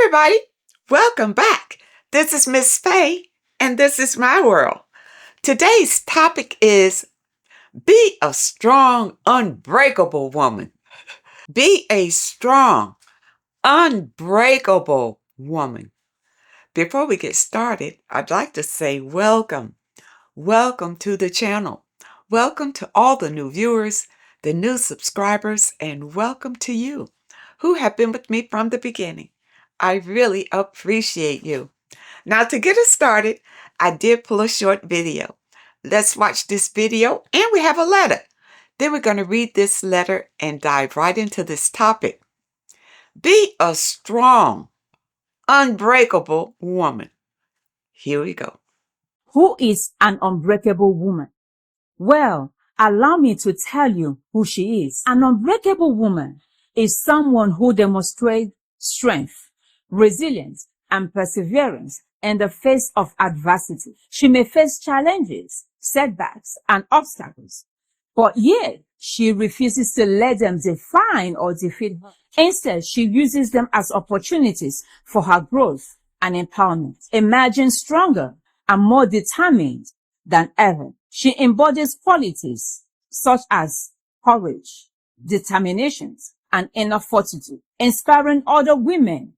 everybody. Welcome back. This is Miss Faye, and this is my world. Today's topic is be a strong, unbreakable woman. Be a strong, unbreakable woman. Before we get started, I'd like to say welcome. Welcome to the channel. Welcome to all the new viewers, the new subscribers, and welcome to you who have been with me from the beginning. I really appreciate you. Now, to get us started, I did pull a short video. Let's watch this video, and we have a letter. Then we're going to read this letter and dive right into this topic. Be a strong, unbreakable woman. Here we go. Who is an unbreakable woman? Well, allow me to tell you who she is. An unbreakable woman is someone who demonstrates strength, resilience, and perseverance in the face of adversity. She may face challenges, setbacks, and obstacles, but yet she refuses to let them define or defeat her. Instead, she uses them as opportunities for her growth and empowerment. Emerging stronger and more determined than ever. She embodies qualities such as courage, determination, and inner fortitude, inspiring other women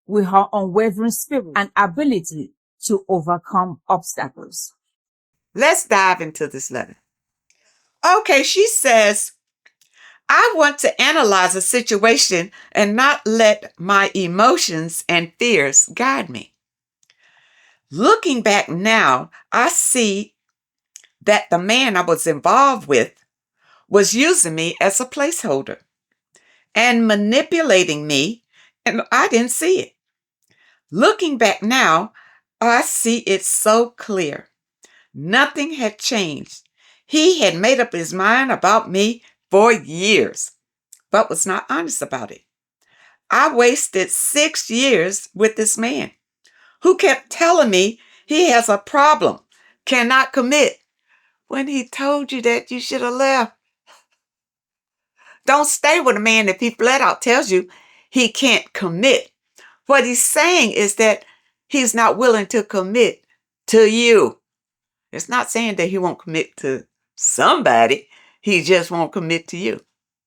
with her unwavering spirit and ability to overcome obstacles. Let's dive into this letter. Okay, she says, I want to analyze a situation and not let my emotions and fears guide me. Looking back now, I see that the man I was involved with was using me as a placeholder and manipulating me, and I didn't see it. Looking back now, I see it so clear. Nothing had changed. He had made up his mind about me for years, but was not honest about it. I wasted 6 years with this man who kept telling me he has a problem, cannot commit. When he told you that, you should have left. Don't stay with a man if he flat out tells you he can't commit. What he's saying is that he's not willing to commit to you. It's not saying that he won't commit to somebody. He just won't commit to you.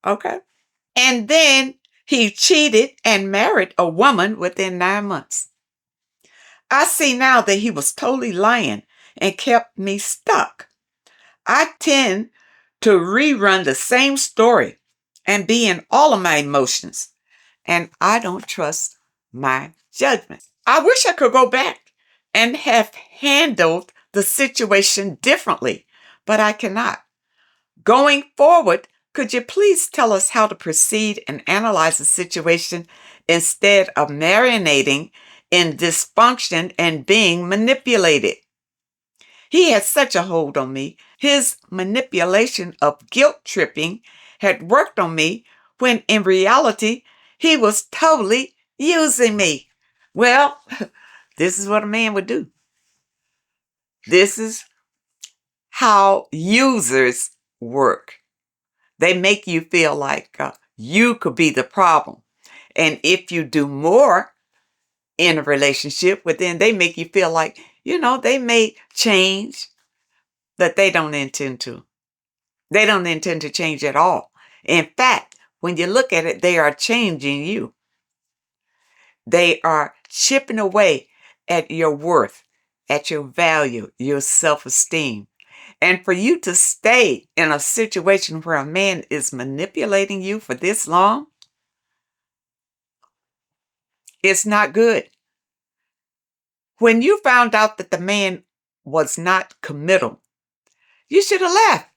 Okay? And then he cheated and married a woman within 9 months. I see now that he was totally lying and kept me stuck. I tend to rerun the same story and be in all of my emotions. And I don't trust my judgment. I wish I could go back and have handled the situation differently, but I cannot. Going forward, could you please tell us how to proceed and analyze the situation instead of marinating in dysfunction and being manipulated? He had such a hold on me. His manipulation of guilt tripping had worked on me when in reality, he was totally using me. Well, this is what a man would do. This is how users work. They make you feel like you could be the problem. And if you do more in a relationship, well, then they make you feel like, they may change, but they don't intend to. They don't intend to change at all. In fact, when you look at it, they are changing you. They are chipping away at your worth, at your value, your self-esteem. And for you to stay in a situation where a man is manipulating you for this long, it's not good. When you found out that the man was not committal, you should have left.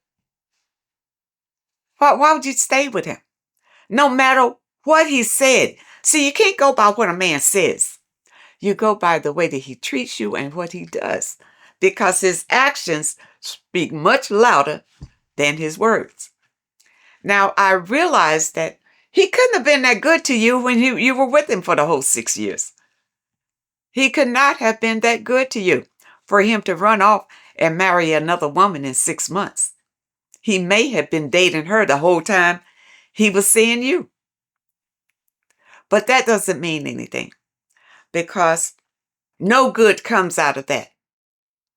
Why would you stay with him? No matter what he said. See, you can't go by what a man says. You go by the way that he treats you and what he does, because his actions speak much louder than his words. Now, I realized that he couldn't have been that good to you when you were with him for the whole 6 years. He could not have been that good to you for him to run off and marry another woman in 6 months. He may have been dating her the whole time he was seeing you. But that doesn't mean anything. because no good comes out of that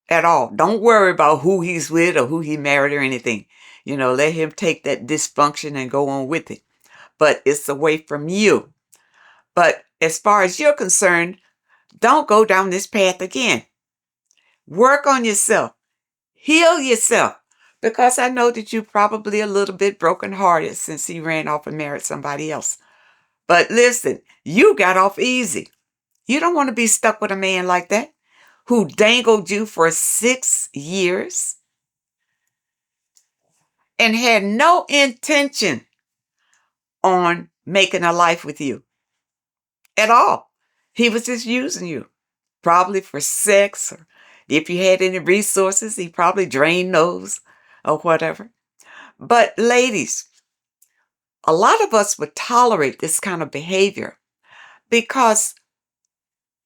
at all. Don't worry about who he's with or who he married or anything. Let him take that dysfunction and go on with it. But it's away from you. But as far as you're concerned, don't go down this path again. Work on yourself. Heal yourself. Because I know that you're probably a little bit brokenhearted since he ran off and married somebody else. But listen, you got off easy. You don't want to be stuck with a man like that who dangled you for 6 years and had no intention on making a life with you at all. He was just using you, probably for sex, or if you had any resources, he probably drained those or whatever. But ladies, a lot of us would tolerate this kind of behavior because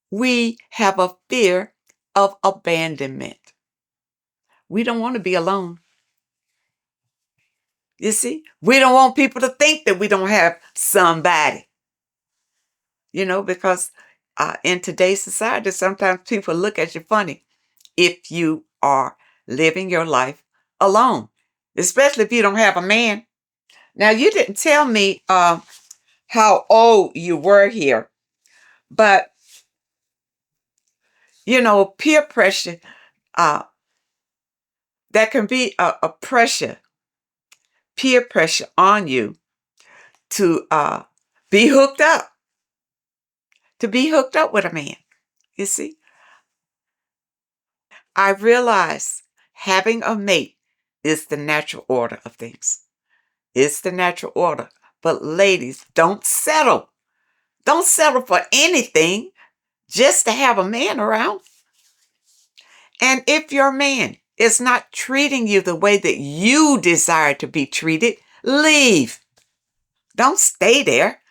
we have a fear of abandonment. We don't want to be alone. You see, we don't want people to think that we don't have somebody, because in today's society, sometimes people look at you funny if you are living your life alone, especially if you don't have a man. Now, you didn't tell me how old you were here, but, peer pressure, that can be a peer pressure on you to be hooked up, with a man. You see, I realize having a mate is the natural order of things. It's the natural order. But ladies, don't settle. Don't settle for anything just to have a man around. And if your man is not treating you the way that you desire to be treated, leave. Don't stay there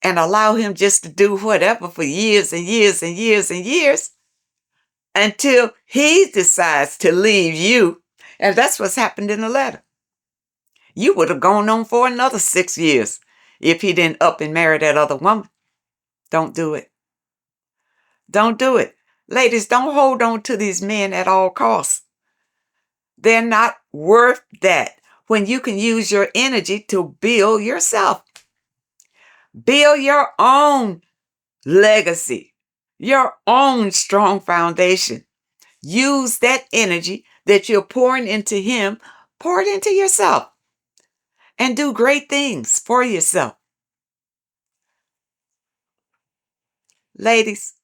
and allow him just to do whatever for years and years and years and years until he decides to leave you. And that's what's happened in the letter. You would have gone on for another 6 years if he didn't up and marry that other woman. Don't do it. Don't do it. Ladies, don't hold on to these men at all costs. They're not worth that when you can use your energy to build yourself. Build your own legacy, your own strong foundation. Use that energy that you're pouring into him, pour it into yourself, and do great things for yourself. Ladies,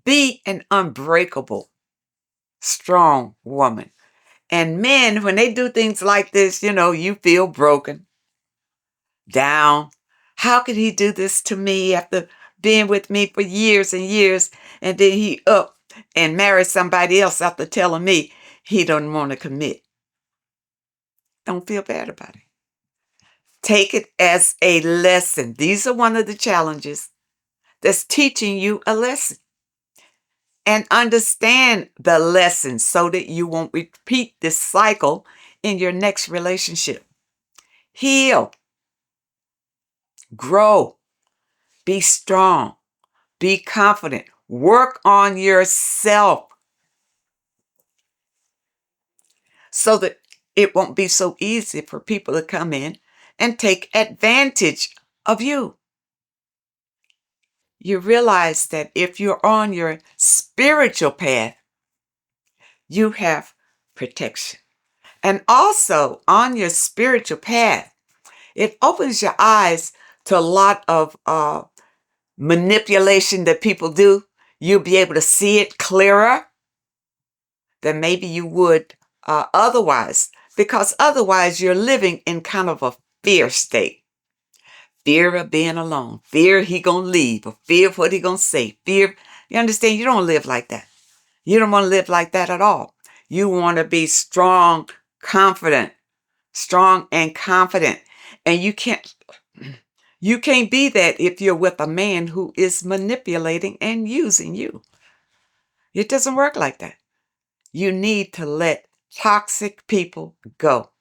be an unbreakable, strong woman. And men, when they do things like this, you feel broken, down. How could he do this to me after being with me for years and years, and then he up and marry somebody else after telling me he doesn't want to commit? Don't feel bad about it. Take it as a lesson. These are one of the challenges that's teaching you a lesson. And understand the lesson so that you won't repeat this cycle in your next relationship. Heal. Grow. Be strong. Be confident. Work on yourself so that it won't be so easy for people to come in and take advantage of you. You realize that if you're on your spiritual path, you have protection. And also on your spiritual path, it opens your eyes to a lot of manipulation that people do. You'll be able to see it clearer than maybe you would otherwise, because otherwise you're living in kind of a fear state. Fear of being alone, fear he gonna leave, or fear of what he gonna say, fear. You understand? You don't live like that. You don't want to live like that at all. You want to be strong, strong and confident. And you can't be that if you're with a man who is manipulating and using you. It doesn't work like that. You need to let toxic people go.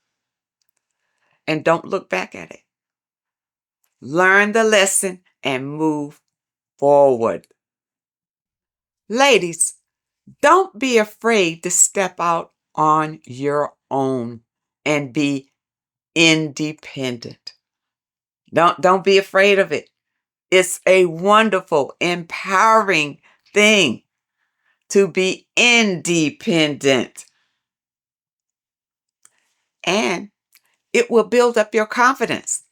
And don't look back at it. Learn the lesson and move forward. Ladies, don't be afraid to step out on your own and be independent. Don't be afraid of it. It's a wonderful, empowering thing to be independent. And it will build up your confidence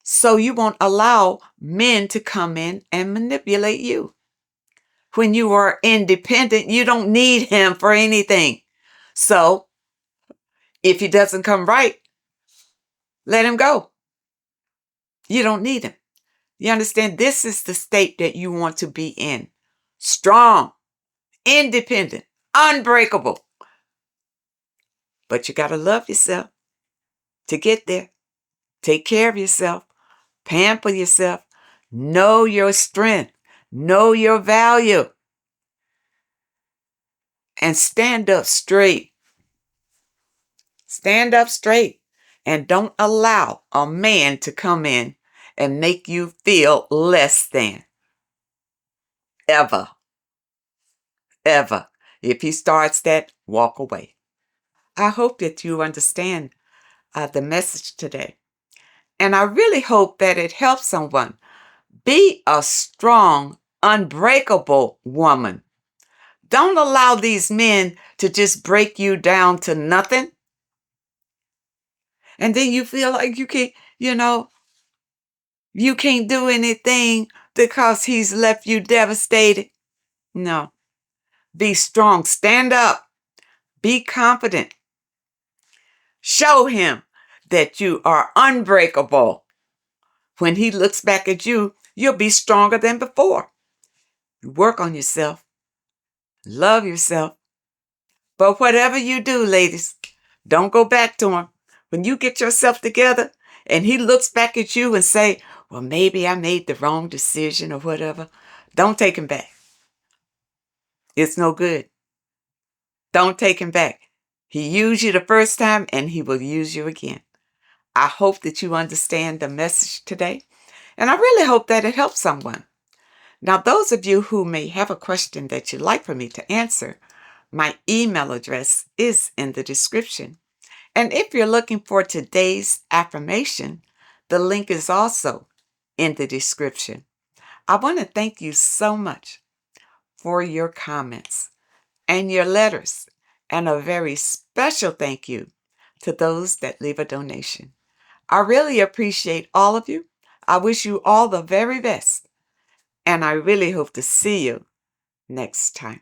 so you won't allow men to come in and manipulate you. When you are independent, you don't need him for anything. So if he doesn't come right, let him go. You don't need him. You understand? This is the state that you want to be in. Strong, independent, unbreakable. But you got to love yourself to get there. Take care of yourself. Pamper yourself. Know your strength. Know your value. And stand up straight. Stand up straight. And don't allow a man to come in and make you feel less than. Ever. Ever. If he starts that, walk away. I hope that you understand the message today. And I really hope that it helps someone. Be a strong, unbreakable woman. Don't allow these men to just break you down to nothing. And then you feel like you can't, you can't do anything because he's left you devastated. No. Be strong. Stand up. Be confident. Show him that you are unbreakable. When he looks back at you, you'll be stronger than before. Work on yourself. Love yourself. But whatever you do, ladies, don't go back to him. When you get yourself together and he looks back at you and say, well, maybe I made the wrong decision or whatever, don't take him back. It's no good. Don't take him back. He used you the first time and he will use you again. I hope that you understand the message today, and I really hope that it helps someone. Now, those of you who may have a question that you'd like for me to answer, my email address is in the description. And if you're looking for today's affirmation, the link is also in the description. I want to thank you so much for your comments and your letters, and a very special thank you to those that leave a donation. I really appreciate all of you. I wish you all the very best, and I really hope to see you next time.